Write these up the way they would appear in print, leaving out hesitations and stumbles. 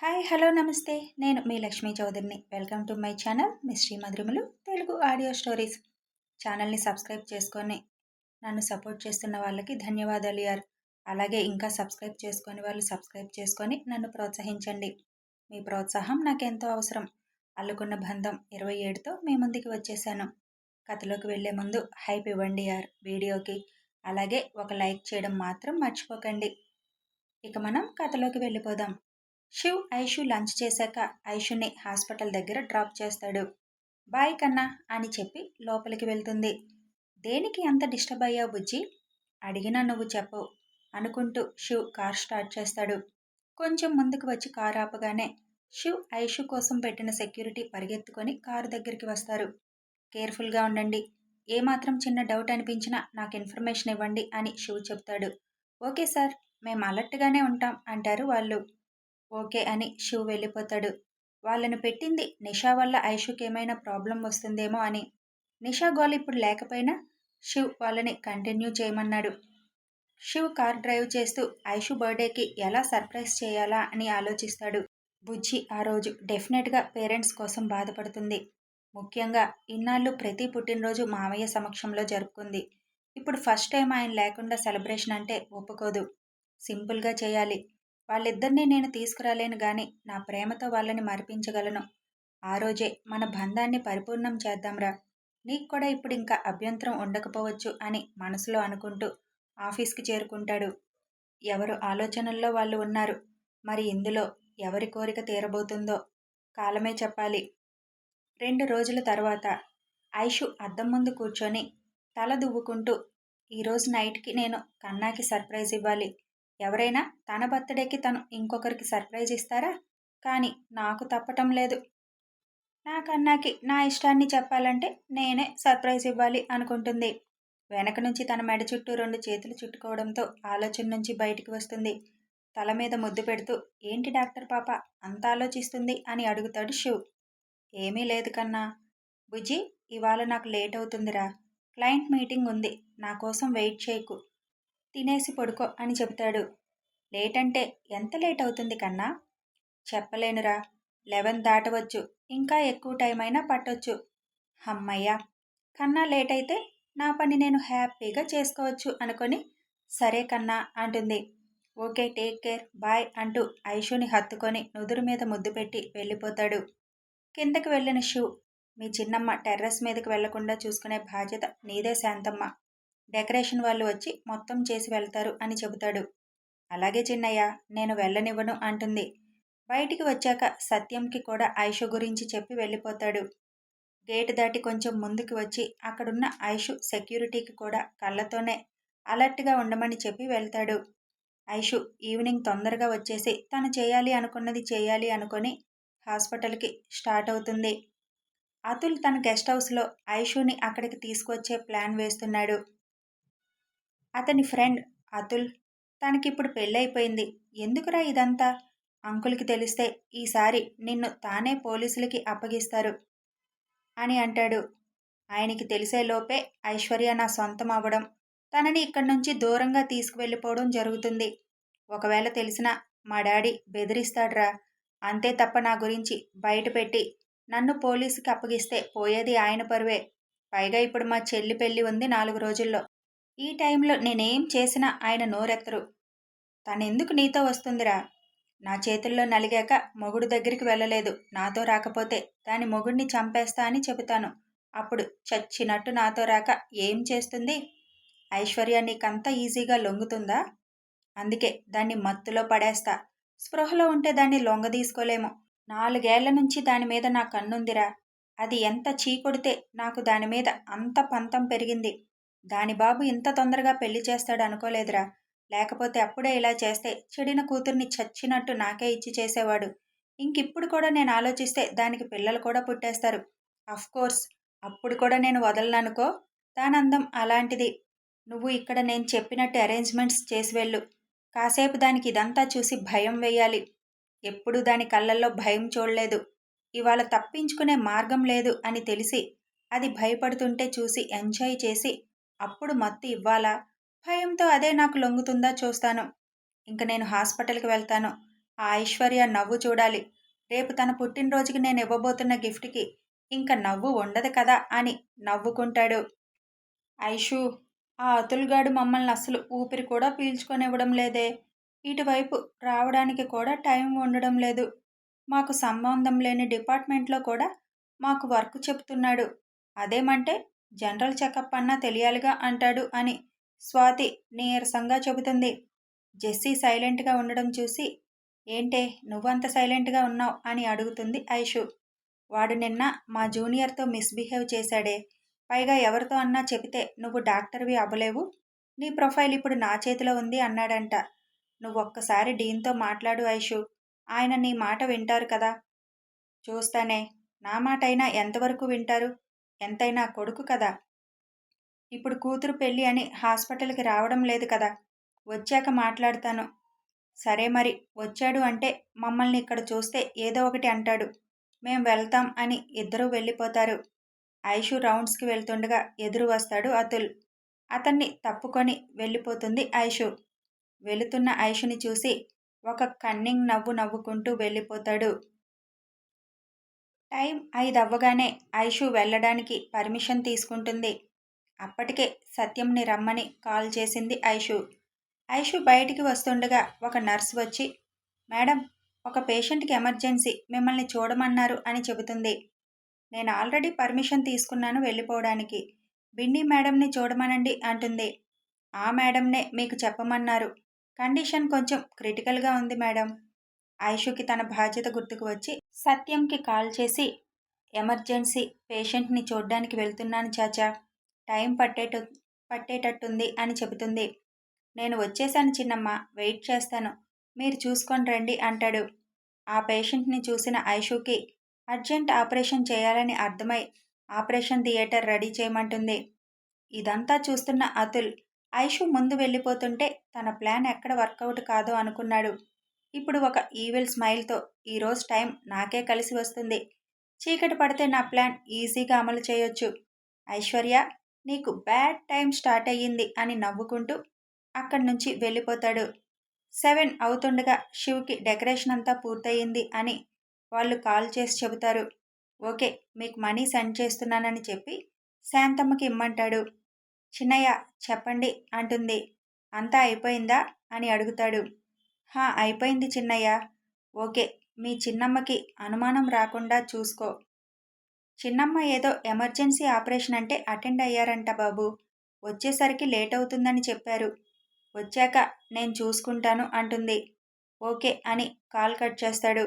Hi hello నమస్తే. నేను మీ లక్ష్మీ చౌదరిని. Welcome to my channel mystery మధురిమలు తెలుగు ఆడియో స్టోరీస్. ఛానల్ని సబ్స్క్రైబ్ చేసుకొని నన్ను సపోర్ట్ చేస్తున్న వాళ్ళకి ధన్యవాదాలు యార్. అలాగే ఇంకా సబ్స్క్రైబ్ చేసుకొని వాళ్ళు సబ్స్క్రైబ్ చేసుకొని నన్ను ప్రోత్సహించండి. మీ ప్రోత్సాహం నాకెంతో అవసరం. అల్లుకున్న బంధం 27తో మీ ముందుకి వచ్చేసాను. కథలోకి వెళ్లే ముందు హైప్ ఇవ్వండి యార్ వీడియోకి. అలాగే ఒక లైక్ చేయడం మాత్రం మర్చిపోకండి. ఇక మనం కథలోకి వెళ్ళిపోదాం. శివ్ ఐషు లంచ్ చేశాక ఐషుని హాస్పిటల్ దగ్గర డ్రాప్ చేస్తాడు. బాయ్ కన్నా అని చెప్పి లోపలికి వెళ్తుంది. దేనికి అంత డిస్టర్బ్ అయ్యావు బుజ్జి? అడిగినా నువ్వు చెప్పవు అనుకుంటూ శివ్ కార్ స్టార్ట్ చేస్తాడు. కొంచెం ముందుకు వచ్చి కారు ఆపగానే శివ్ ఐషు కోసం పెట్టిన సెక్యూరిటీ పరిగెత్తుకొని కారు దగ్గరికి వస్తారు. కేర్ఫుల్గా ఉండండి. ఏమాత్రం చిన్న డౌట్ అనిపించినా నాకు ఇన్ఫర్మేషన్ ఇవ్వండి అని శివ్ చెప్తాడు. ఓకే సార్, మేము అలర్ట్గానే ఉంటాం అంటారు వాళ్ళు. ఓకే అని శివ్ వెళ్ళిపోతాడు. వాళ్ళను పెట్టింది నిషా వల్ల ఐషుకి ఏమైనా ప్రాబ్లం వస్తుందేమో అని. నిషా గోల్ ఇప్పుడు లేకపోయినా శివ్ వాళ్ళని కంటిన్యూ చేయమన్నాడు. శివ్ కార్ డ్రైవ్ చేస్తూ ఐషు బర్త్డేకి ఎలా సర్ప్రైజ్ చేయాలా అని ఆలోచిస్తాడు. బుజ్జి ఆ రోజు డెఫినెట్గా పేరెంట్స్ కోసం బాధపడుతుంది. ముఖ్యంగా ఇన్నాళ్ళు ప్రతి పుట్టినరోజు మామయ్య సమక్షంలో జరుపుకుంది. ఇప్పుడు ఫస్ట్ టైం ఆయన లేకుండా సెలబ్రేషన్ అంటే ఒప్పుకోదు. సింపుల్గా చేయాలి. వాళ్ళిద్దరినీ నేను తీసుకురాలేను గాని నా ప్రేమతో వాళ్ళని మరిపించగలను. ఆ రోజే మన బంధాన్ని పరిపూర్ణం చేద్దాంరా. నీకు కూడా ఇప్పుడు ఇంకా అభ్యంతరం ఉండకపోవచ్చు అని మనసులో అనుకుంటూ ఆఫీస్కి చేరుకుంటాడు. ఎవరు ఆలోచనల్లో వాళ్ళు ఉన్నారు. మరి ఇందులో ఎవరి కోరిక తీరబోతుందో కాలమే చెప్పాలి. 2 రోజుల తర్వాత ఐషు అద్దం ముందు కూర్చొని తల దువ్వుకుంటూ ఈరోజు నైట్కి నేను కన్నాకి సర్ప్రైజ్ ఇవ్వాలి. ఎవరైనా తన బర్త్డేకి తను ఇంకొకరికి సర్ప్రైజ్ ఇస్తారా? కానీ నాకు తప్పటం లేదు. నా కన్నాకి నా ఇష్టాన్ని చెప్పాలంటే నేనే సర్ప్రైజ్ ఇవ్వాలి అనుకుంటుంది. వెనక నుంచి తన మెడ చుట్టూ 2 చేతులు చుట్టుకోవడంతో ఆలోచన నుంచి బయటికి వస్తుంది. తల మీద ముద్దు పెడుతూ ఏంటి డాక్టర్ పాప అంత ఆలోచిస్తుంది అని అడుగుతాడు శివ్. ఏమీ లేదు కన్నా. బుజ్జి, ఇవాళ నాకు లేట్ అవుతుందిరా. క్లయింట్ మీటింగ్ ఉంది. నా కోసం వెయిట్ చేయకు. తినేసి పడుకో అని చెబుతాడు. లేట్ అంటే ఎంత లేట్ అవుతుంది కన్నా? చెప్పలేనురా. 11 దాటవచ్చు. ఇంకా ఎక్కువ టైం అయినా పట్టొచ్చు. హమ్మయ్య, కన్నా లేట్ అయితే నా పని నేను హ్యాపీగా చేసుకోవచ్చు అనుకొని సరే కన్నా అంటుంది. ఓకే, టేక్ కేర్, బాయ్ అంటూ ఐషుని హత్తుకొని నుదురు మీద ముద్దు పెట్టి వెళ్ళిపోతాడు. కిందకి వెళ్ళిన శివ్, మీ చిన్నమ్మ టెర్రస్ మీదకి వెళ్లకుండా చూసుకునే బాధ్యత నీదే శాంతమ్మ. డెకరేషన్ వాళ్ళు వచ్చి మొత్తం చేసి వెళ్తారు అని చెబుతాడు. అలాగే చిన్నయ్య, నేను వెళ్ళనివ్వను అంటుంది. బయటికి వచ్చాక సత్యంకి కూడా ఐషు గురించి చెప్పి వెళ్ళిపోతాడు. గేటు దాటి కొంచెం ముందుకు వచ్చి అక్కడున్న ఐషు సెక్యూరిటీకి కూడా కళ్ళతోనే అలర్ట్గా ఉండమని చెప్పి వెళ్తాడు. ఐషు ఈవినింగ్ తొందరగా వచ్చేసి తను చేయాలి అనుకున్నది చేయాలి అనుకొని హాస్పిటల్కి స్టార్ట్ అవుతుంది. అతుల్ తన గెస్ట్ హౌస్లో ఐషుని అక్కడికి తీసుకొచ్చే ప్లాన్ వేస్తున్నాడు. అతని ఫ్రెండ్ అతుల్, తనకిప్పుడు పెళ్ళైపోయింది, ఎందుకురా ఇదంతా? అంకుల్కి తెలిస్తే ఈసారి నిన్ను తానే పోలీసులకి అప్పగిస్తారు అని అంటాడు. ఆయనకి తెలిసేలోపే ఐశ్వర్య నా సొంతం అవ్వడం, తనని ఇక్కడి నుంచి దూరంగా తీసుకువెళ్ళిపోవడం జరుగుతుంది. ఒకవేళ తెలిసినా మా డాడీ బెదిరిస్తాడ్రా. అంతే తప్ప నా గురించి బయటపెట్టి నన్ను పోలీసుకి అప్పగిస్తే పోయేది ఆయన పరువే. పైగా ఇప్పుడు మా చెల్లి పెళ్ళి ఉంది 4 రోజుల్లో. ఈ టైంలో నేనేం చేసినా ఆయన నోరెత్తరు. తనెందుకు నీతో వస్తుందిరా? నా చేతుల్లో నలిగాక మొగుడు దగ్గరికి వెళ్ళలేదు. నాతో రాకపోతే దాని మొగుడిని చంపేస్తా అని చెబుతాను. అప్పుడు చచ్చినట్టు నాతో రాక ఏం చేస్తుంది? ఐశ్వర్య నీకంత ఈజీగా లొంగుతుందా? అందుకే దాన్ని మత్తులో పడేస్తా. స్పృహలో ఉంటే దాన్ని లొంగదీసుకోలేము. 4 ఏళ్ల నుంచి దాని మీద నా కన్నుందిరా. అది ఎంత చీకొడితే నాకు దాని మీద అంత పంతం పెరిగింది. దాని బాబు ఇంత తొందరగా పెళ్లి చేస్తాడు అనుకోలేదురా. లేకపోతే అప్పుడే ఇలా చేస్తే చెడిన కూతుర్ని చచ్చినట్టు నాకే ఇచ్చి చేసేవాడు. ఇంకిప్పుడు కూడా నేను ఆలోచిస్తే దానికి పిల్లలు కూడా పుట్టేస్తారు. అఫ్కోర్స్ అప్పుడు కూడా నేను వదలననుకో. దానందం అలాంటిది. నువ్వు ఇక్కడ నేను చెప్పినట్టు అరేంజ్మెంట్స్ చేసి వెళ్ళు. కాసేపు దానికి ఇదంతా చూసి భయం వేయాలి. ఎప్పుడూ దాని కళ్ళల్లో భయం చూడలేదు. ఇవాళ తప్పించుకునే మార్గం లేదు అని తెలిసి అది భయపడుతుంటే చూసి ఎంజాయ్ చేసి అప్పుడు మత్తు ఇవ్వాలా? భయంతో అదే నాకు లొంగుతుందా చూస్తాను. ఇంక నేను హాస్పిటల్కి వెళ్తాను. ఆ ఐశ్వర్య నవ్వు చూడాలి. రేపు తన పుట్టినరోజుకి నేను ఇవ్వబోతున్న గిఫ్ట్‌కి ఇంక నవ్వు ఉండదు కదా అని నవ్వుకుంటాడు. ఐషూ, ఆ అతుల్గాడు మమ్మల్ని అస్సలు ఊపిరి కూడా పీల్చుకొనివ్వడం లేదే. ఇటువైపు రావడానికి కూడా టైం ఉండడం లేదు. మాకు సంబంధం లేని డిపార్ట్మెంట్లో కూడా మాకు వర్క్ చెప్తున్నాడు. అదేమంటే జనరల్ చెకప్ అన్నా తెలియాలిగా అంటాడు అని స్వాతి నీరసంగా చెబుతుంది. జెస్సీ సైలెంట్గా ఉండడం చూసి ఏంటే నువ్వంత సైలెంట్గా ఉన్నావు అని అడుగుతుంది ఐషు. వాడు నిన్న మా జూనియర్తో మిస్బిహేవ్ చేశాడే. పైగా ఎవరితో అన్నా చెబితే నువ్వు డాక్టర్వి అవ్వలేవు. నీ ప్రొఫైల్ ఇప్పుడు నా చేతిలో ఉంది అన్నాడంట. నువ్వొక్కసారి డీన్తో మాట్లాడు ఐషు. ఆయన నీ మాట వింటారు కదా. చూస్తానే. నా మాటైనా ఎంతవరకు వింటారు? ఎంతైనా కొడుకు కదా. ఇప్పుడు కూతురు పెళ్ళి అని హాస్పిటల్కి రావడం లేదు కదా. వచ్చాక మాట్లాడతాను. సరే మరి వచ్చాడు అంటే మమ్మల్ని ఇక్కడ చూస్తే ఏదో ఒకటి అంటాడు. మేం వెళ్తాం అని ఇద్దరూ వెళ్ళిపోతారు. ఐషు రౌండ్స్కి వెళ్తుండగా ఎదురు వస్తాడు అతుల్. అతన్ని తప్పుకొని వెళ్ళిపోతుంది ఐషు. వెళుతున్న ఐషుని చూసి ఒక కన్నింగ్ నవ్వు నవ్వుకుంటూ వెళ్ళిపోతాడు. టైం 5 అవ్వగానే ఐషు వెళ్ళడానికి పర్మిషన్ తీసుకుంటుంది. అప్పటికే సత్యంని రమ్మని కాల్ చేసింది ఐషు. ఐషు బయటికి వస్తుండగా ఒక నర్స్ వచ్చి, మేడం, ఒక పేషెంట్కి ఎమర్జెన్సీ, మిమ్మల్ని చూడమన్నారు అని చెబుతుంది. నేను ఆల్రెడీ పర్మిషన్ తీసుకున్నాను వెళ్ళిపోవడానికి. బిన్నీ మేడంని చూడమనండి అంటుంది. ఆ మేడంనే మీకు చెప్పమన్నారు. కండిషన్ కొంచెం క్రిటికల్గా ఉంది మేడం. ఐషుకి తన బాధ్యత గుర్తుకు వచ్చి సత్యంకి కాల్ చేసి, ఎమర్జెన్సీ పేషెంట్ని చూడ్డానికి వెళ్తున్నాను చాచా. టైం పట్టేటట్టుంది అని చెబుతుంది. నేను వచ్చేశాను చిన్నమ్మ, వెయిట్ చేస్తాను. మీరు చూసుకొని రండి అంటాడు. ఆ పేషెంట్ని చూసిన ఐషుకి అర్జెంట్ ఆపరేషన్ చేయాలని అర్థమై ఆపరేషన్ థియేటర్ రెడీ చేయమంటుంది. ఇదంతా చూస్తున్న అతుల్ ఐషు ముందు వెళ్ళిపోతుంటే తన ప్లాన్ ఎక్కడ వర్కౌట్ కాదో అనుకున్నాడు. ఇప్పుడు ఒక ఈవిల్ స్మైల్తో ఈరోజు టైం నాకే కలిసి వస్తుంది. చీకటి పడితే నా ప్లాన్ ఈజీగా అమలు చేయొచ్చు. ఐశ్వర్య, నీకు బ్యాడ్ టైం స్టార్ట్ అయ్యింది అని నవ్వుకుంటూ అక్కడి నుంచి వెళ్ళిపోతాడు. 7 అవుతుండగా శివ్కి డెకరేషన్ అంతా పూర్తయింది అని వాళ్ళు కాల్ చేసి చెబుతారు. ఓకే, మీకు మనీ సెండ్ చేస్తున్నానని చెప్పి శాంతమ్మకి ఇమ్మంటాడు. చిన్నయ్య చెప్పండి అంటుంది. అంతా అయిపోయిందా అని అడుగుతాడు. హా, అయిపోయింది చిన్నయ్య. ఓకే, మీ చిన్నమ్మకి అనుమానం రాకుండా చూసుకో. చిన్నమ్మ ఏదో ఎమర్జెన్సీ ఆపరేషన్ అంటే అటెండ్ అయ్యారంట బాబు. వచ్చేసరికి లేట్ అవుతుందని చెప్పారు. వచ్చాక నేను చూసుకుంటాను అంటుంది. ఓకే అని కాల్ కట్ చేస్తాడు.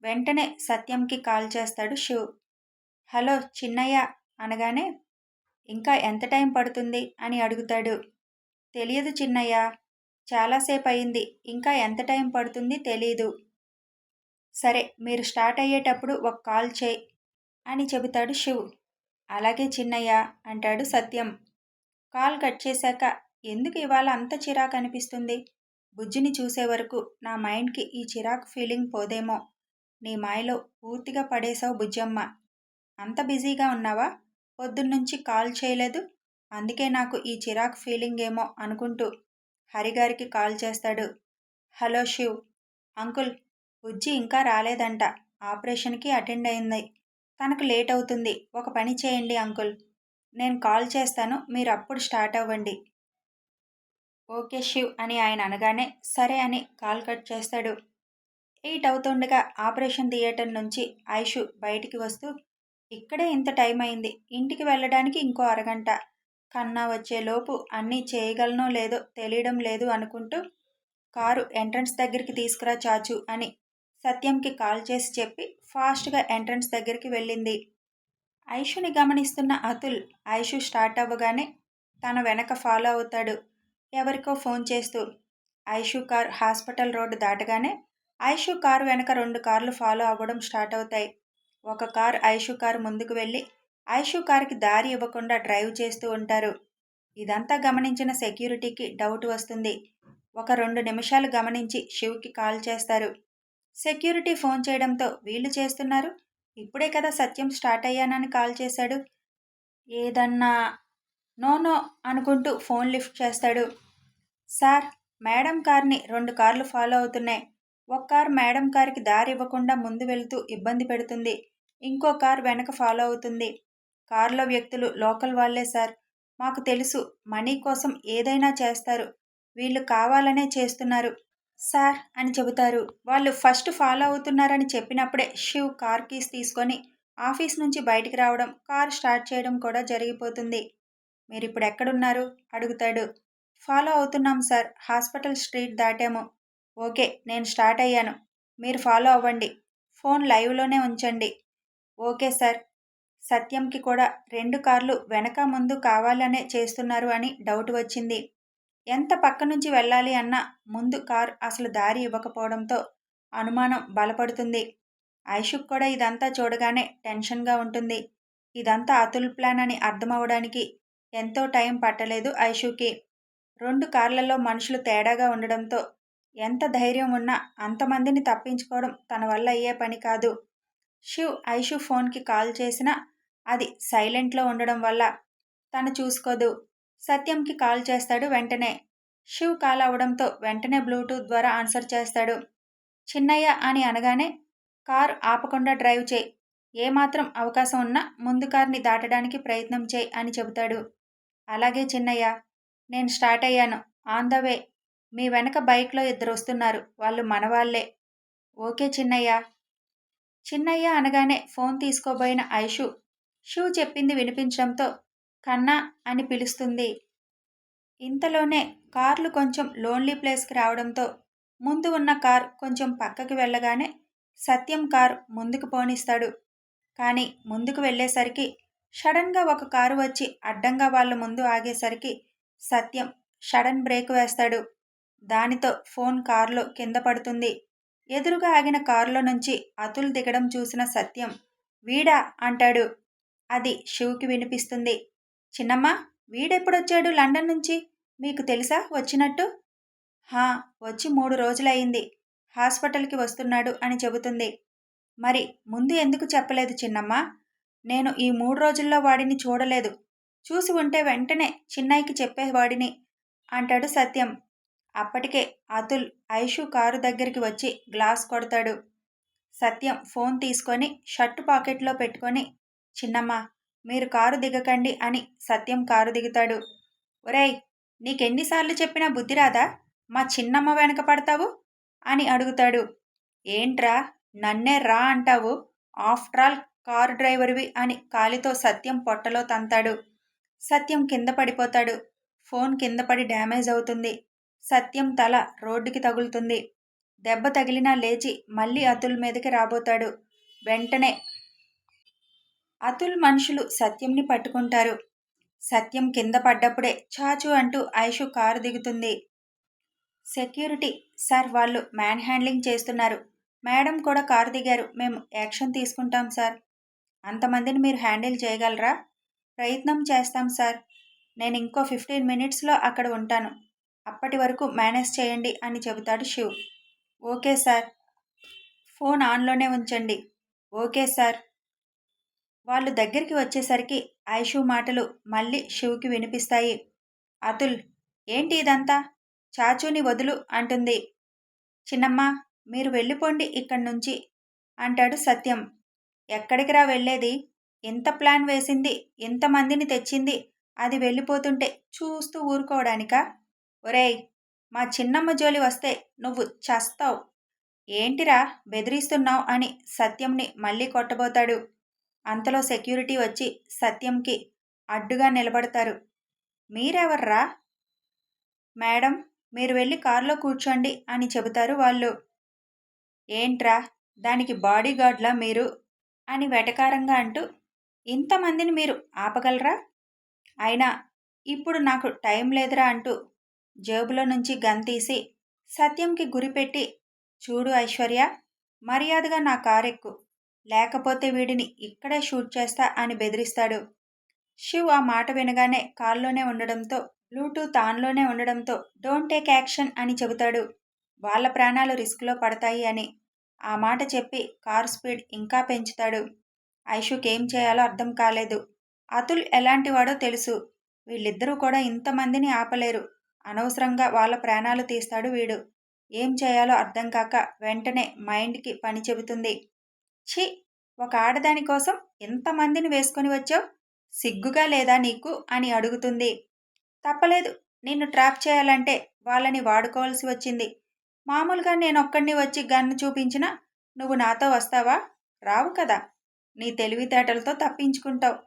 వెంటనే సత్యంకి కాల్ చేస్తాడు శివ్. హలో చిన్నయ్య అనగానే ఇంకా ఎంత టైం పడుతుంది అని అడుగుతాడు. తెలియదు చిన్నయ్య, చాలాసేపు అయింది, ఇంకా ఎంత టైం పడుతుంది తెలీదు. సరే మీరు స్టార్ట్ అయ్యేటప్పుడు ఒక కాల్ చేయి అని చెబుతాడు శివ్. అలాగే చిన్నయ్య అంటాడు సత్యం. కాల్ కట్ చేశాక ఎందుకు ఇవాళ అంత చిరాకు అనిపిస్తుంది? బుజ్జిని చూసే వరకు నా మైండ్కి ఈ చిరాకు ఫీలింగ్ పోదేమో. నీ మాయలో పూర్తిగా పడేశావు బుజ్జమ్మ. అంత బిజీగా ఉన్నావా? పొద్దున్నుంచి కాల్ చేయలేదు. అందుకే నాకు ఈ చిరాకు ఫీలింగ్ ఏమో అనుకుంటూ హరిగారికి కాల్ చేస్తాడు. హలో శివ్ అంకుల్, బుజ్జి ఇంకా రాలేదంట. ఆపరేషన్కి అటెండ్ అయింది. తనకు లేట్ అవుతుంది. ఒక పని చేయండి అంకుల్, నేను కాల్ చేస్తాను, మీరు అప్పుడు స్టార్ట్ అవ్వండి. ఓకే శివ్ అని ఆయన అనగానే సరే అని కాల్ కట్ చేస్తాడు. 8 అవుతుండగా ఆపరేషన్ థియేటర్ నుంచి ఐషు బయటికి వస్తూ ఇక్కడే ఇంత టైం అయింది, ఇంటికి వెళ్ళడానికి ఇంకో అరగంట. కన్నా వచ్చేలోపు అన్నీ చేయగలనో లేదో తెలియడం లేదు అనుకుంటూ కారు ఎంట్రన్స్ దగ్గరికి తీసుకురా చాచు అని సత్యంకి కాల్ చేసి చెప్పి ఫాస్ట్గా ఎంట్రన్స్ దగ్గరికి వెళ్ళింది. ఐషుని గమనిస్తున్న అతుల్ ఐషు స్టార్ట్ అవ్వగానే తన వెనక ఫాలో అవుతాడు, ఎవరికో ఫోన్ చేస్తూ. ఐషు కార్ హాస్పిటల్ రోడ్డు దాటగానే ఐషు కారు వెనక 2 కార్లు ఫాలో అవ్వడం స్టార్ట్ అవుతాయి. ఒక కార్ ఐషు కారు ముందుకు వెళ్ళి ఐషు కారుకి దారి ఇవ్వకుండా డ్రైవ్ చేస్తూ ఉంటారు. ఇదంతా గమనించిన సెక్యూరిటీకి డౌట్ వస్తుంది. ఒక 2 నిమిషాలు గమనించి శివ్కి కాల్ చేస్తారు. సెక్యూరిటీ ఫోన్ చేయడంతో వీళ్ళు చేస్తున్నారు, ఇప్పుడే కదా సత్యం స్టార్ట్ అయ్యానని కాల్ చేశాడు. ఏదన్నా నో నో అనుకుంటూ ఫోన్ లిఫ్ట్ చేస్తాడు. సార్, మేడం కార్ని 2 కార్లు ఫాలో అవుతున్నాయి. ఒక కారు మేడం కారుకి దారి ఇవ్వకుండా ముందు వెళ్తూ ఇబ్బంది పెడుతుంది. ఇంకో కారు వెనక ఫాలో అవుతుంది. కారులో వ్యక్తులు లోకల్ వాళ్ళే సార్. మాకు తెలుసు మనీ కోసం ఏదైనా చేస్తారు. వీళ్ళు కావాలనే చేస్తున్నారు సార్ అని చెబుతారు. వాళ్ళు ఫస్ట్ ఫాలో అవుతున్నారని చెప్పినప్పుడే శివ్ కార్ కీస్ తీసుకొని ఆఫీస్ నుంచి బయటికి రావడం, కార్ స్టార్ట్ చేయడం కూడా జరిగిపోతుంది. మీరిప్పుడు ఎక్కడున్నారు అడుగుతాడు. ఫాలో అవుతున్నాం సార్. హాస్పిటల్ స్ట్రీట్ దాటాము. ఓకే, నేను స్టార్ట్ అయ్యాను. మీరు ఫాలో అవ్వండి. ఫోన్ లైవ్లోనే ఉంచండి. Okay sir. సత్యంకి కూడా 2 కార్లు వెనక ముందు కావాలనే చేస్తున్నారు అని డౌట్ వచ్చింది. ఎంత పక్క నుంచి వెళ్ళాలి అన్నా ముందు కార్ అసలు దారి ఇవ్వకపోవడంతో అనుమానం బలపడుతుంది. ఐషుక్ కూడా ఇదంతా చూడగానే టెన్షన్గా ఉంటుంది. ఇదంతా అతుల్ ప్లాన్ అని అర్థమవడానికి ఎంతో టైం పట్టలేదు ఐషుకి. 2 కార్లలో మనుషులు తేడాగా ఉండడంతో ఎంత ధైర్యం ఉన్నా అంతమందిని తప్పించుకోవడం తన వల్ల అయ్యే పని కాదు. శివ్ ఐషు ఫోన్కి కాల్ చేసినా అది సైలెంట్లో ఉండడం వల్ల తను చూసుకోదు. సత్యంకి కాల్ చేస్తాడు వెంటనే. శివ్ కాల్ అవడంతో వెంటనే బ్లూటూత్ ద్వారా ఆన్సర్ చేస్తాడు. చిన్నయ్య అని అనగానే కార్ ఆపకుండా డ్రైవ్ చేయి. ఏమాత్రం అవకాశం ఉన్నా ముందు కార్ని దాటడానికి ప్రయత్నం చేయి అని చెబుతాడు. అలాగే చిన్నయ్య. నేను స్టార్ట్ అయ్యాను. On the way. మీ వెనక బైక్లో 2 వస్తున్నారు. వాళ్ళు మనవాళ్లే. ఓకే చిన్నయ్య. చిన్నయ్య అనగానే ఫోన్ తీసుకోబోయిన ఐషు శివ్ చెప్పింది వినిపించడంతో కన్నా అని పిలుస్తుంది. ఇంతలోనే కార్లు కొంచెం లోన్లీ ప్లేస్కి రావడంతో ముందు ఉన్న కార్ కొంచెం పక్కకి వెళ్ళగానే సత్యం కార్ ముందుకు పోనిస్తాడు. కానీ ముందుకు వెళ్ళేసరికి సడన్గా ఒక కారు వచ్చి అడ్డంగా వాళ్ళ ముందు ఆగేసరికి సత్యం సడన్ బ్రేక్ వేస్తాడు. దానితో ఫోన్ కారులో కింద పడుతుంది. ఎదురుగా ఆగిన కారులో నుంచి అతుల్ దిగడం చూసిన సత్యం వీడా అంటాడు. అది శివ్కి వినిపిస్తుంది. చిన్నమ్మ, వీడెప్పుడొచ్చాడు లండన్ నుంచి? మీకు తెలుసా వచ్చినట్టు? హా, వచ్చి 3 రోజులయ్యింది. హాస్పిటల్కి వస్తున్నాడు అని చెబుతుంది. మరి ముందు ఎందుకు చెప్పలేదు చిన్నమ్మ? నేను ఈ 3 రోజుల్లో వాడిని చూడలేదు. చూసి ఉంటే వెంటనే చిన్నయ్యకి చెప్పేవాడిని అంటాడు సత్యం. అప్పటికే అతుల్ ఐషు కారు దగ్గరికి వచ్చి గ్లాస్ కొడతాడు. సత్యం ఫోన్ తీసుకొని షర్టు పాకెట్లో పెట్టుకొని చిన్నమ్మ, మీరు కారు దిగకండి అని సత్యం కారు దిగుతాడు. ఒరేయ్, నీకెన్నిసార్లు చెప్పినా బుద్ధి రాదా? మా చిన్నమ్మ వెనక పడతావు అని అడుగుతాడు. ఏంట్రా నన్నే రా అంటావు? ఆఫ్టర్ ఆల్ కారు డ్రైవర్వి అని కాలితో సత్యం పొట్టలో తంతాడు. సత్యం కింద పడిపోతాడు. ఫోన్ కింద పడి డ్యామేజ్ అవుతుంది. సత్యం తల రోడ్డుకి తగులుతుంది. దెబ్బ తగిలినా లేచి మళ్ళీ అతుల్ మీదకి రాబోతాడు. వెంటనే అతుల్ మనుషులు సత్యంని పట్టుకుంటారు. సత్యం కింద పడ్డప్పుడే చాచు అంటూ ఐషు కారు దిగుతుంది. సెక్యూరిటీ సార్, వాళ్ళు మ్యాన్ హ్యాండ్లింగ్ చేస్తున్నారు. మేడం కూడా కారు దిగారు. మేము యాక్షన్ తీసుకుంటాం సార్. అంతమందిని మీరు హ్యాండిల్ చేయగలరా? ప్రయత్నం చేస్తాం సార్. నేను ఇంకో 15 మినిట్స్లో అక్కడ ఉంటాను. అప్పటి వరకు మేనేజ్ చేయండి అని చెబుతాడు శివ్. Okay sir. ఫోన్ ఆన్లోనే ఉంచండి. Okay sir. వాళ్ళు దగ్గరికి వచ్చేసరికి ఐషు మాటలు మళ్ళీ శివ్కి వినిపిస్తాయి. అతుల్, ఏంటి ఇదంతా? చాచుని వదులు అంటుంది. చిన్నమ్మ, మీరు వెళ్ళిపోండి ఇక్కడి నుంచి అంటాడు సత్యం. ఎక్కడికి రా వెళ్ళేది? ఎంత ప్లాన్ వేసింది, ఎంతమందిని తెచ్చింది, అది వెళ్ళిపోతుంటే చూస్తూ ఊరుకోవడానికా? ఒరేయ్, మా చిన్నమ్మ జోలి వస్తే నువ్వు చస్తావు. ఏంటిరా బెదిరిస్తున్నావు అని సత్యంని మళ్ళీ కొట్టబోతాడు. అంతలో సెక్యూరిటీ వచ్చి సత్యంకి అడ్డుగా నిలబడతారు. మీరెవర్రా? మేడం, మీరు వెళ్ళి కారులో కూర్చోండి అని చెబుతారు వాళ్ళు. ఏంట్రా దానికి బాడీగార్డ్లా మీరు అని వెటకారంగా అంటూ ఇంతమందిని మీరు ఆపగలరా? అయినా ఇప్పుడు నాకు టైం లేదురా అంటూ జేబులో నుంచి గన్ తీసి సత్యంకి గురిపెట్టి చూడు ఐశ్వర్య, మర్యాదగా నా కారెక్కు, లేకపోతే వీడిని ఇక్కడే షూట్ చేస్తా అని బెదిరిస్తాడు. శివ్ ఆ మాట వినగానే కారులోనే ఉండడంతో బ్లూటూత్ ఆన్లోనే ఉండడంతో డోంట్ టేక్ యాక్షన్ అని చెబుతాడు. వాళ్ళ ప్రాణాలు రిస్క్లో పడతాయి అని. ఆ మాట చెప్పి కారు స్పీడ్ ఇంకా పెంచుతాడు. ఐషుకి ఏం చేయాలో అర్థం కాలేదు. అతుల్ ఎలాంటివాడో తెలుసు. వీళ్ళిద్దరూ కూడా ఇంతమందిని ఆపలేరు. అనవసరంగా వాళ్ళ ప్రాణాలు తీస్తాడు వీడు. ఏం చేయాలో అర్థం కాక వెంటనే మైండ్కి పని చెబుతుంది. ఛీ! ఒక ఆడదాని కోసం ఎంతమందిని వేసుకొని వచ్చావు? సిగ్గుగా లేదా నీకు అని అడుగుతుంది. తప్పలేదు. నిన్ను ట్రాప్ చేయాలంటే వాళ్ళని వాడుకోవాల్సి వచ్చింది. మామూలుగా నేనొక్కడిని వచ్చి గన్ను చూపించినా నువ్వు నాతో వస్తావా? రావు కదా! నీ తెలివితేటలతో తప్పించుకుంటావు.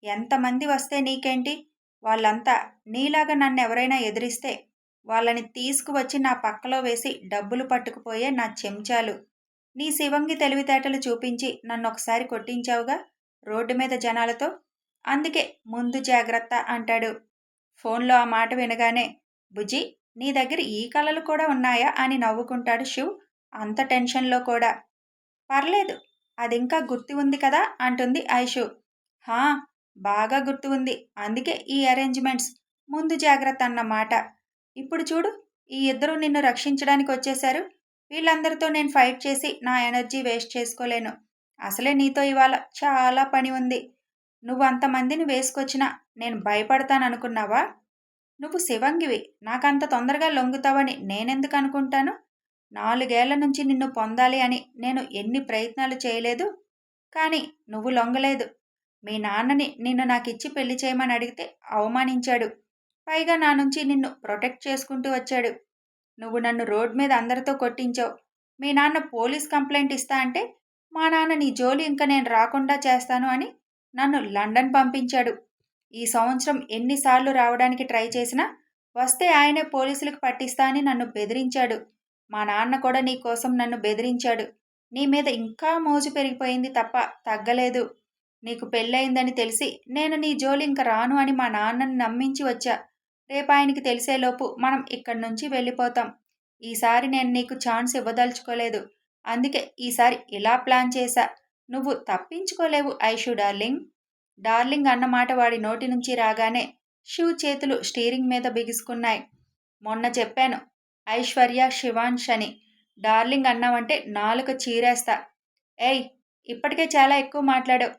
ఎంతమంది వస్తే నీకేంటి? వాళ్ళంతా నీలాగా నన్నెవరైనా ఎదిరిస్తే వాళ్ళని తీసుకువచ్చి నా పక్కలో వేసి డబ్బులు పట్టుకుపోయే నా చెంచాలు. నీ శివంగి తెలివితేటలు చూపించి నన్నొకసారి కొట్టించావుగా రోడ్డు మీద జనాలతో. అందుకే ముందు జాగ్రత్త అంటాడు. ఫోన్లో ఆ మాట వినగానే బుజ్జి, నీ దగ్గర ఈ కళలు కూడా ఉన్నాయా అని నవ్వుకుంటాడు శివ్. అంత టెన్షన్లో కూడా. పర్లేదు, అదింకా గుర్తు ఉంది కదా అంటుంది ఐషు. హా, బాగా గుర్తు ఉంది. అందుకే ఈ అరేంజ్మెంట్స్. ముందు జాగ్రత్త అన్నమాట. ఇప్పుడు చూడు, ఈ ఇద్దరూ నిన్ను రక్షించడానికి వచ్చేశారు. వీళ్ళందరితో నేను ఫైట్ చేసి నా ఎనర్జీ వేస్ట్ చేసుకోలేను. అసలే నీతో ఇవాళ చాలా పని ఉంది. నువ్వు అంతమందిని వేసుకొచ్చినా నేను భయపడతాననుకున్నావా? నువ్వు శివంగివి. నాకంత తొందరగా లొంగుతావని నేనెందుకు అనుకుంటాను? 4 ఏళ్ల నుంచి నిన్ను పొందాలి అని నేను ఎన్ని ప్రయత్నాలు చేయలేదు. కానీ నువ్వు లొంగలేదు. మీ నాన్నని నిన్ను నాకిచ్చి పెళ్లి చేయమని అడిగితే అవమానించాడు. పైగా నా నుంచి నిన్ను ప్రొటెక్ట్ చేసుకుంటూ వచ్చాడు. నువ్వు నన్ను రోడ్ మీద అందరితో కొట్టించావు. మీ నాన్న పోలీస్ కంప్లైంట్ ఇస్తా అంటే మా నాన్న నీ జోలి ఇంక నేను రాకుండా చేస్తాను అని నన్ను లండన్ పంపించాడు. ఈ సంవత్సరం ఎన్నిసార్లు రావడానికి ట్రై చేసినా వస్తే ఆయనే పోలీసులకు పట్టిస్తా అని నన్ను బెదిరించాడు. మా నాన్న కూడా నీ కోసం నన్ను బెదిరించాడు. నీ మీద ఇంకా మోజు పెరిగిపోయింది తప్ప తగ్గలేదు. నీకు పెళ్ళయిందని తెలిసి నేను నీ జోలి ఇంక రాను అని మా నాన్నని నమ్మించి వచ్చా. రేపు ఆయనకి తెలిసేలోపు మనం ఇక్కడి నుంచి వెళ్ళిపోతాం. ఈసారి నేను నీకు ఛాన్స్ ఇవ్వదలుచుకోలేదు. అందుకే ఈసారి ఇలా ప్లాన్ చేశా. నువ్వు తప్పించుకోలేవు ఐషు డార్లింగ్. డార్లింగ్ అన్నమాట వాడి నోటి నుంచి రాగానే శివ్ చేతులు స్టీరింగ్ మీద బిగుసుకున్నాయి. మొన్న చెప్పాను ఐశ్వర్య శివాన్ష్ అని. డార్లింగ్ అన్నావంటే నాలుక చీరేస్తా. ఏయ్, ఇప్పటికే చాలా ఎక్కువ మాట్లాడావు.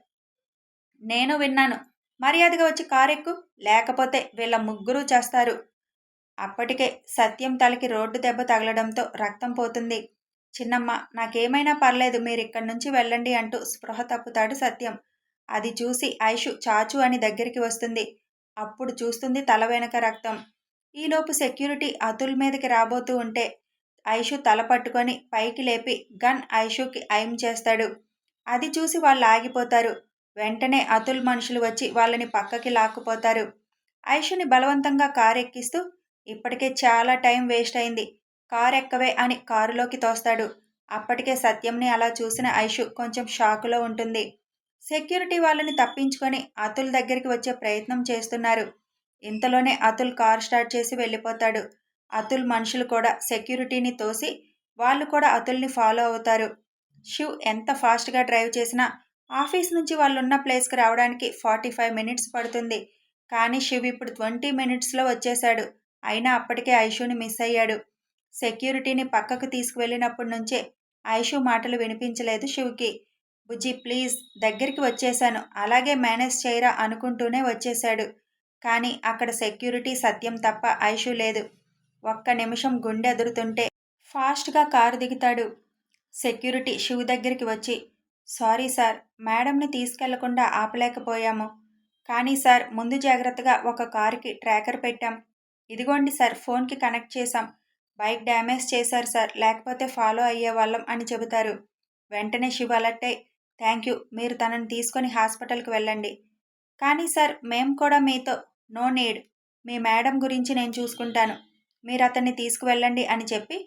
నేను విన్నాను. మర్యాదగా వచ్చి కారెక్కు, లేకపోతే వీళ్ళ ముగ్గురూ చేస్తారు. అప్పటికే సత్యం తలకి రోడ్డు దెబ్బ తగలడంతో రక్తం పోతుంది. చిన్నమ్మ, నాకేమైనా పర్లేదు, మీరిక్కడి నుంచి వెళ్ళండి అంటూ స్పృహ తప్పుతాడు సత్యం. అది చూసి ఐషు చాచు అని దగ్గరికి వస్తుంది. అప్పుడు చూస్తుంది తల వెనక రక్తం. ఈలోపు సెక్యూరిటీ అతుల్ మీదకి రాబోతూ ఉంటే ఐషు తల పట్టుకొని పైకి లేపి గన్ ఐషుకి ఐమ్ చేస్తాడు. అది చూసి వాళ్ళు ఆగిపోతారు. వెంటనే అతుల్ మనుషులు వచ్చి వాళ్ళని పక్కకి లాక్కుపోతారు. ఐషుని బలవంతంగా కారు ఎక్కిస్తూ ఇప్పటికే చాలా టైం వేస్ట్ అయింది, కారు ఎక్కవే అని కారులోకి తోస్తాడు. అప్పటికే సత్యంని అలా చూసిన ఐషు కొంచెం షాకులో ఉంటుంది. సెక్యూరిటీ వాళ్ళని తప్పించుకొని అతుల్ దగ్గరికి వచ్చే ప్రయత్నం చేస్తున్నారు. ఇంతలోనే అతుల్ కార్ స్టార్ట్ చేసి వెళ్ళిపోతాడు. అతుల్ మనుషులు కూడా సెక్యూరిటీని తోసి వాళ్ళు కూడా అతుల్ని ఫాలో అవుతారు. శివ్ ఎంత ఫాస్ట్గా డ్రైవ్ చేసినా ఆఫీస్ నుంచి వాళ్ళున్న ప్లేస్కి రావడానికి 45 మినిట్స్ పడుతుంది. కానీ శివ్ ఇప్పుడు 20 మినిట్స్లో వచ్చేశాడు. అయినా అప్పటికే ఐషుని మిస్ అయ్యాడు. సెక్యూరిటీని పక్కకు తీసుకువెళ్ళినప్పటి నుంచే ఐషు మాటలు వినిపించలేదు శివ్కి. బుజ్జి ప్లీజ్, దగ్గరికి వచ్చేశాను, అలాగే మేనేజ్ చేయరా అనుకుంటూనే వచ్చేశాడు. కానీ అక్కడ సెక్యూరిటీ సత్యం తప్ప ఐషు లేదు. ఒక్క నిమిషం గుండె ఎదురుతుంటే ఫాస్ట్గా కారు దిగుతాడు. సెక్యూరిటీ శివ్ దగ్గరికి వచ్చి, సారీ సార్, మేడంని తీసుకెళ్లకుండా ఆపలేకపోయాము. కానీ సార్, ముందు జాగ్రత్తగా ఒక కారుకి ట్రాకర్ పెట్టాం. ఇదిగోండి సార్, ఫోన్కి కనెక్ట్ చేశాం. బైక్ డ్యామేజ్ చేశారు సార్, లేకపోతే ఫాలో అయ్యేవాళ్ళం అని చెబుతారు. వెంటనే శివ్ అలర్ట్ అయి, థ్యాంక్ యూ, మీరు తనని తీసుకొని హాస్పిటల్కి వెళ్ళండి. కానీ సార్, మేము కూడా మీతో. నో నీడ్, మీ మేడం గురించి నేను చూసుకుంటాను, మీరు అతన్ని తీసుకువెళ్ళండి అని చెప్పి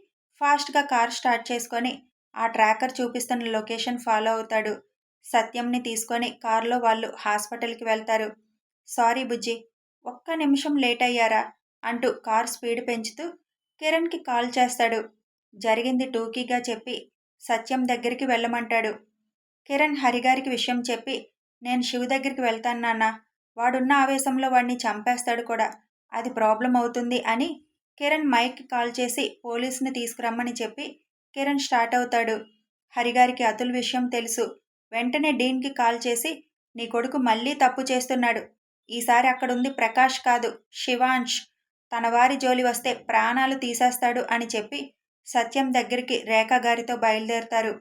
ఫాస్ట్గా కార్ స్టార్ట్ చేసుకొని ఆ ట్రాకర్ చూపిస్తున్న లొకేషన్ ఫాలో అవుతాడు. సత్యంని తీసుకొని కారులో వాళ్ళు హాస్పిటల్కి వెళ్తారు. సారీ బుజ్జి, ఒక్క నిమిషం లేట్ అయ్యారా అంటూ కార్ స్పీడ్ పెంచుతూ కిరణ్కి కాల్ చేస్తాడు. జరిగింది టూకీగా చెప్పి సత్యం దగ్గరికి వెళ్ళమంటాడు. కిరణ్ హరిగారికి విషయం చెప్పి, నేను శివ్ దగ్గరికి వెళ్తాను నాన్న, వాడున్న ఆవేశంలో వాడిని చంపేస్తాడు కూడా, అది ప్రాబ్లం అవుతుంది అని కిరణ్ మైక్కి కాల్ చేసి పోలీసుని తీసుకురమ్మని చెప్పి కిరణ్ స్టార్ట్ అవుతాడు. హరిగారికి అతుల్ విషయం తెలుసు. వెంటనే డీన్కి కాల్ చేసి, నీ కొడుకు మళ్ళీ తప్పు చేస్తున్నాడు, ఈసారి అక్కడుంది ప్రకాష్ కాదు శివాంష్, తన వారి జోలి వస్తే ప్రాణాలు తీసేస్తాడు అని చెప్పి సత్యం దగ్గరికి రేఖ గారితో బయలుదేరుతారు.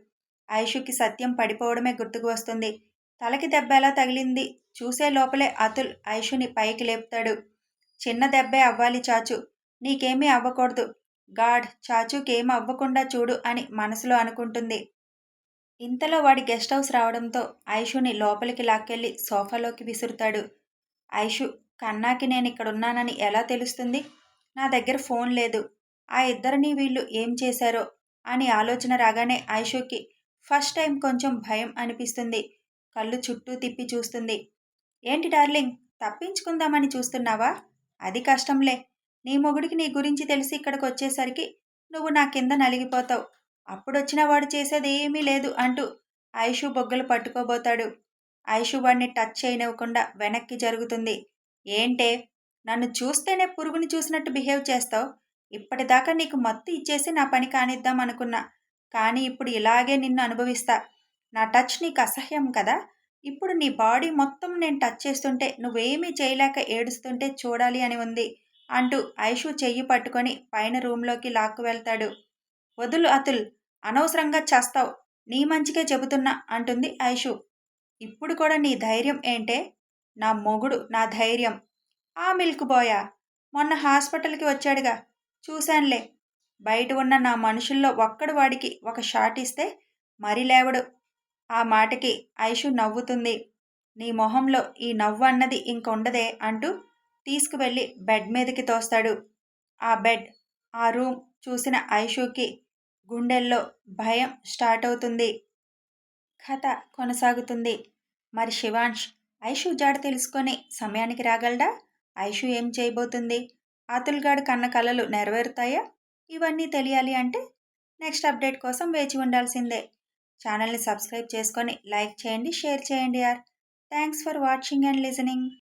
ఐషుకి సత్యం పడిపోవడమే గుర్తుకు వస్తుంది. తలకి దెబ్బ ఎలా తగిలింది చూసే లోపలే అతుల్ ఐషుని పైకి లేపుతాడు. చిన్న దెబ్బే అవ్వాలి చాచు, నీకేమీ అవ్వకూడదు. గాడ్ చాచుకేం అవ్వకుండా చూడు అని మనసులో అనుకుంటుంది. ఇంతలో వాడి గెస్ట్ హౌస్ రావడంతో ఐషుని లోపలికి లాక్కెళ్ళి సోఫాలోకి విసురుతాడు. ఐషు, కన్నాకి నేను ఇక్కడున్నానని ఎలా తెలుస్తుంది? నా దగ్గర ఫోన్ లేదు. ఆ ఇద్దరిని వీళ్ళు ఏం చేశారో అని ఆలోచన రాగానే ఐషుకి ఫస్ట్ టైం కొంచెం భయం అనిపిస్తుంది. కళ్ళు చుట్టూ తిప్పి చూస్తుంది. ఏంటి డార్లింగ్, తప్పించుకుందామని చూస్తున్నావా? అది కష్టంలే. నీ మొగుడికి నీ గురించి తెలిసి ఇక్కడికి వచ్చేసరికి నువ్వు నా కింద నలిగిపోతావు. అప్పుడొచ్చిన వాడు చేసేది ఏమీ లేదు అంటూ ఐషు బొగ్గలు పట్టుకోబోతాడు. ఐషు వాడిని టచ్ చేయనివ్వకుండా వెనక్కి జరుగుతుంది. ఏంటే, నన్ను చూస్తేనే పురుగుని చూసినట్టు బిహేవ్ చేస్తావు? ఇప్పటిదాకా నీకు మత్తు ఇచ్చేసి నా పని కానిద్దాం అనుకున్నా. కానీ ఇప్పుడు ఇలాగే నిన్ను అనుభవిస్తా. నా టచ్ నీకు అసహ్యం కదా? ఇప్పుడు నీ బాడీ మొత్తం నేను టచ్ చేస్తుంటే నువ్వేమీ చేయలేక ఏడుస్తుంటే చూడాలి అని ఉంది అంటూ ఐషు చెయ్యి పట్టుకొని పైన రూంలోకి లాక్కు వెళ్తాడు. వదులు అతుల్, అనవసరంగా చస్తావు. నీ మంచికే చెబుతున్నా అంటుంది ఐషు. ఇప్పుడు కూడా నీ ధైర్యం ఏంటే? నా మొగుడు నా ధైర్యం. ఆ మిల్క్ బాయా? మొన్న హాస్పిటల్కి వచ్చాడుగా, చూశాన్లే. బయట ఉన్న నా మనుషుల్లో ఒక్కడు వాడికి ఒక షాట్ ఇస్తే మరి లేవడు. ఆ మాటకి ఐషు నవ్వుతుంది. నీ మొహంలో ఈ నవ్వు అన్నది ఇంకొండదే అంటూ తీసుకువెళ్ళి బెడ్ మీదకి తోస్తాడు. ఆ బెడ్, ఆ రూమ్ చూసిన ఐషుకి గుండెల్లో భయం స్టార్ట్ అవుతుంది. కథ కొనసాగుతుంది. మరి శివాంష్ ఐషు జాడ తెలుసుకొని సమయానికి రాగలడా? ఐషు ఏం చేయబోతుంది? అతుల్గాడు కన్న కలలు నెరవేరుతాయా? ఇవన్నీ తెలియాలి అంటే నెక్స్ట్ అప్డేట్ కోసం వేచి ఉండాల్సిందే. ఛానల్ని సబ్స్క్రైబ్ చేసుకొని లైక్ చేయండి, షేర్ చేయండి యార్. Thanks for watching and listening.